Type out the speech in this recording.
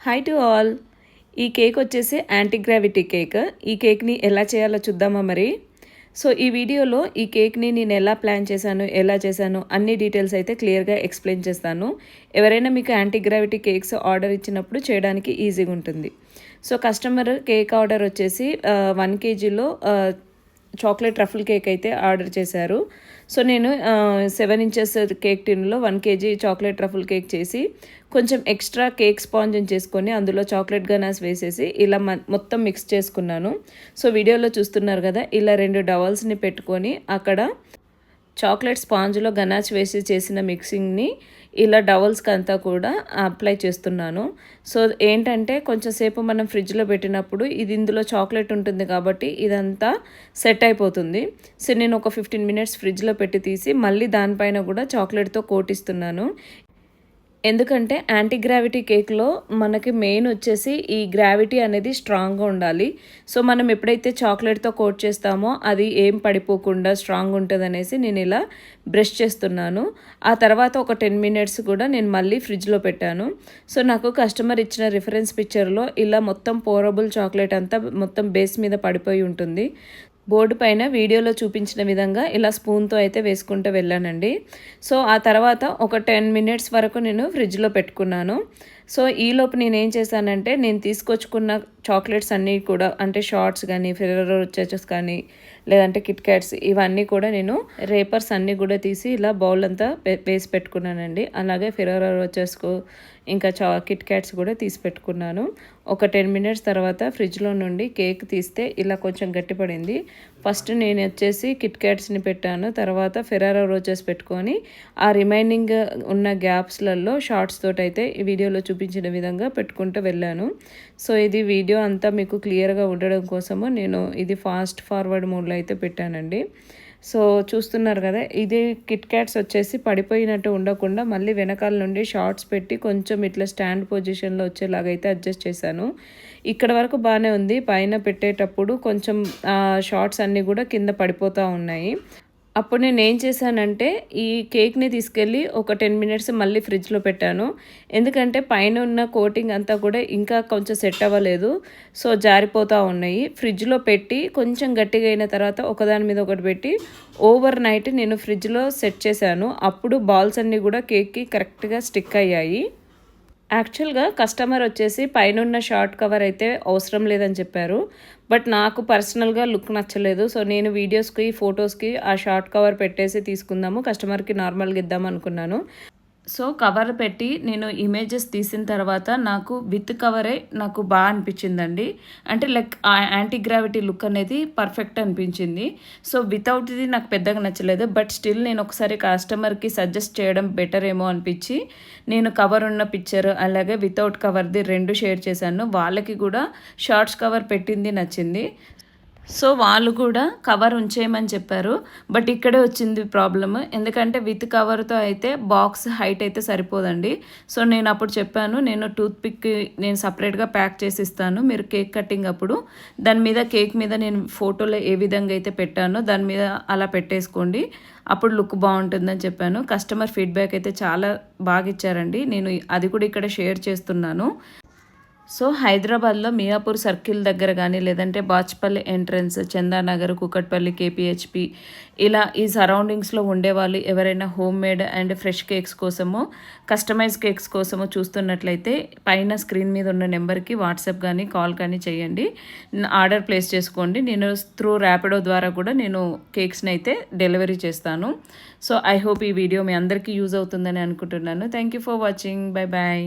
Hi to all. ఈ cake వచ్చేసి anti gravity cake. ఈ కేక్ని ఎలా చేయాలో చూద్దామా మరి. సో ఈ వీడియోలో ఈ కేక్ని నేను ఎలా ప్లాన్ చేశాను, ఎలా చేశాను అన్ని డీటెయిల్స్ అయితే క్లియర్గా ఎక్స్ప్లెయిన్ చేస్తాను. ఎవరైనా మీకు యాంటీ గ్రావిటీ కేక్స్ ఆర్డర్ ఇచ్చినప్పుడు చేయడానికి ఈజీగా ఉంటుంది. సో కస్టమర్ కేక్ ఆర్డర్ వచ్చేసి 1 kgలో చాక్లెట్ ట్రఫుల్ కేక్ అయితే ఆర్డర్ చేశారు. సో నేను 7 inches కేక్ టిన్లో 1 kg చాక్లెట్ ట్రఫుల్ కేక్ చేసి కొంచెం ఎక్స్ట్రా కేక్ స్పాంజ్ చేసుకొని అందులో చాక్లెట్ గనాస్ వేసేసి ఇలా మొత్తం మిక్స్ చేసుకున్నాను. సో వీడియోలో చూస్తున్నారు కదా, ఇలా 2 డవల్స్ని పెట్టుకొని అక్కడ చాక్లెట్ స్పాంజ్లో గనాచ్ వేసి చేసిన మిక్సింగ్ని ఇలా డవల్స్కి అంతా కూడా అప్లై చేస్తున్నాను. సో ఏంటంటే కొంచెం సేపు మనం ఫ్రిడ్జ్లో పెట్టినప్పుడు ఇది ఇందులో చాక్లెట్ ఉంటుంది కాబట్టి ఇదంతా సెట్ అయిపోతుంది. సో నేను ఒక 15 minutes ఫ్రిడ్జ్లో పెట్టి తీసి మళ్ళీ దానిపైన కూడా చాక్లెట్తో కోటిస్తున్నాను. ఎందుకంటే యాంటీ గ్రావిటీ కేక్లో మనకి మెయిన్ వచ్చేసి ఈ గ్రావిటీ అనేది స్ట్రాంగ్గా ఉండాలి. సో మనం ఎప్పుడైతే చాక్లెట్తో కోట్ చేస్తామో అది ఏం పడిపోకుండా స్ట్రాంగ్ ఉంటుంది అనేసి నేను ఇలా బ్రష్ చేస్తున్నాను. ఆ తర్వాత ఒక 10 minutes కూడా నేను మళ్ళీ ఫ్రిడ్జ్లో పెట్టాను. సో నాకు కస్టమర్ ఇచ్చిన రిఫరెన్స్ పిక్చర్లో ఇలా మొత్తం పోరబుల్ చాక్లెట్ అంతా మొత్తం బేస్ మీద పడిపోయి ఉంటుంది. బోర్డు పైన వీడియోలో చూపించిన విధంగా ఇలా స్పూన్తో అయితే వేసుకుంటూ వెళ్ళానండి. సో ఆ తర్వాత ఒక 10 minutes వరకు నేను ఫ్రిడ్జ్లో పెట్టుకున్నాను. సో ఈలోపు నేనేం చేశానంటే నేను తీసుకొచ్చుకున్న చాక్లెట్స్ అన్నీ కూడా అంటే షార్ట్స్ కానీ ఫెర్రో రోచెస్ కానీ లేదంటే కిట్ క్యాట్స్ ఇవన్నీ కూడా నేను రేపర్స్ అన్నీ కూడా తీసి ఇలా బౌల్ అంతా వేసి పెట్టుకున్నానండి. అలాగే ఫెర్రో రోచెస్కు ఇంకా కిట్ క్యాట్స్ కూడా తీసి పెట్టుకున్నాను. ఒక 10 minutes తర్వాత ఫ్రిడ్జ్లో నుండి కేక్ తీస్తే ఇలా కొంచెం గట్టిపడింది. ఫస్ట్ నేను వచ్చేసి కిట్ క్యాట్స్ని పెట్టాను, తర్వాత ఫెర్రో రోచెస్ పెట్టుకొని ఆ రిమైనింగ్ ఉన్న గ్యాప్స్లలో షార్ట్స్ తోటి అయితే ఈ వీడియోలో చూపించిన విధంగా పెట్టుకుంటూ వెళ్ళాను. సో ఇది వీడియో అంతా మీకు క్లియర్గా ఉండడం కోసము నేను ఇది ఫాస్ట్ ఫార్వర్డ్ మోడ్లో అయితే పెట్టానండి. సో చూస్తున్నారు కదా, ఇది కిట్ క్యాట్స్ వచ్చేసి పడిపోయినట్టు ఉండకుండా మళ్ళీ వెనకాల నుండి షార్ట్స్ పెట్టి కొంచెం ఇట్లా స్టాండ్ పొజిషన్లో వచ్చేలాగా అయితే అడ్జస్ట్ చేశాను. ఇక్కడ వరకు బాగానే ఉంది. పైన పెట్టేటప్పుడు కొంచెం షార్ట్స్ అన్నీ కూడా కింద పడిపోతూ ఉన్నాయి. అప్పుడు నేను ఏం చేశానంటే ఈ కేక్ని తీసుకెళ్ళి ఒక 10 minutes మళ్ళీ ఫ్రిడ్జ్లో పెట్టాను. ఎందుకంటే పైన ఉన్న కోటింగ్ అంతా కూడా ఇంకా కొంచెం సెట్ అవ్వలేదు. సో జారిపోతూ ఉన్నాయి. ఫ్రిడ్జ్లో పెట్టి కొంచెం గట్టిగా అయిన తర్వాత ఒకదాని మీద ఒకటి పెట్టి ఓవర్ నైట్ నేను ఫ్రిడ్జ్లో సెట్ చేశాను. అప్పుడు బాల్స్ అన్నీ కూడా కేక్కి కరెక్ట్గా స్టిక్ అయ్యాయి. యాక్చువల్గా కస్టమర్ వచ్చేసి పైన షార్ట్ కవర్ అయితే అవసరం లేదని చెప్పారు. బట్ నాకు పర్సనల్గా లుక్ నచ్చలేదు. సో నేను వీడియోస్కి ఫొటోస్కి ఆ షార్ట్ కవర్ పెట్టేసి తీసుకుందాము, కస్టమర్కి నార్మల్గా ఇద్దాం అనుకున్నాను. సో కవర్ పెట్టి నేను ఇమేజెస్ తీసిన తర్వాత నాకు విత్ కవరే నాకు బాగా అనిపించిందండి. అంటే లైక్ ఆ యాంటీ గ్రావిటీ లుక్ అనేది పర్ఫెక్ట్ అనిపించింది. సో వితౌట్ ఇది నాకు పెద్దగా నచ్చలేదు. బట్ స్టిల్ నేను ఒకసారి కస్టమర్కి సజెస్ట్ చేయడం బెటర్ ఏమో అనిపించి నేను కవర్ ఉన్న పిక్చర్ అలాగే వితౌట్ కవర్ది 2 షేర్ చేశాను. వాళ్ళకి కూడా షార్ట్స్ కవర్ పెట్టింది నచ్చింది. సో వాళ్ళు కూడా కవర్ ఉంచేయమని చెప్పారు. బట్ ఇక్కడే వచ్చింది ప్రాబ్లమ్. ఎందుకంటే విత్ కవర్తో అయితే బాక్స్ హైట్ అయితే సరిపోదండి. సో నేను అప్పుడు చెప్పాను, నేను టూత్ పిక్ నేను సపరేట్గా ప్యాక్ చేసి ఇస్తాను, మీరు కేక్ కటింగ్ అప్పుడు దాని మీద కేక్ మీద నేను ఫోటోలో ఏ విధంగా అయితే పెట్టానో దాని మీద అలా పెట్టేసుకోండి, అప్పుడు లుక్ బాగుంటుందని చెప్పాను. కస్టమర్ ఫీడ్బ్యాక్ అయితే చాలా బాగా ఇచ్చారండి. నేను అది కూడా ఇక్కడ షేర్ చేస్తున్నాను. సో హైదరాబాద్లో మియాపూర్ సర్కిల్ దగ్గర కానీ లేదంటే బాచ్పల్లి ఎంట్రన్స్, చందానగర్, కుకట్పల్లి, కేపీహెచ్పి ఇలా ఈ సరౌండింగ్స్లో ఉండేవాళ్ళు ఎవరైనా home made and fresh cakes కోసమో కస్టమైజ్ కేక్స్ కోసమో చూస్తున్నట్లయితే పైన స్క్రీన్ మీద ఉన్న నెంబర్కి వాట్సాప్ కానీ కాల్ కానీ చేయండి, ఆర్డర్ ప్లేస్ చేసుకోండి. నేను త్రూ ర్యాపిడో ద్వారా కూడా నేను కేక్స్ని అయితే డెలివరీ చేస్తాను. సో ఐ హోప్ ఈ వీడియో మీ అందరికీ యూజ్ అవుతుందని అనుకుంటున్నాను. Thank you for watching. Bye bye.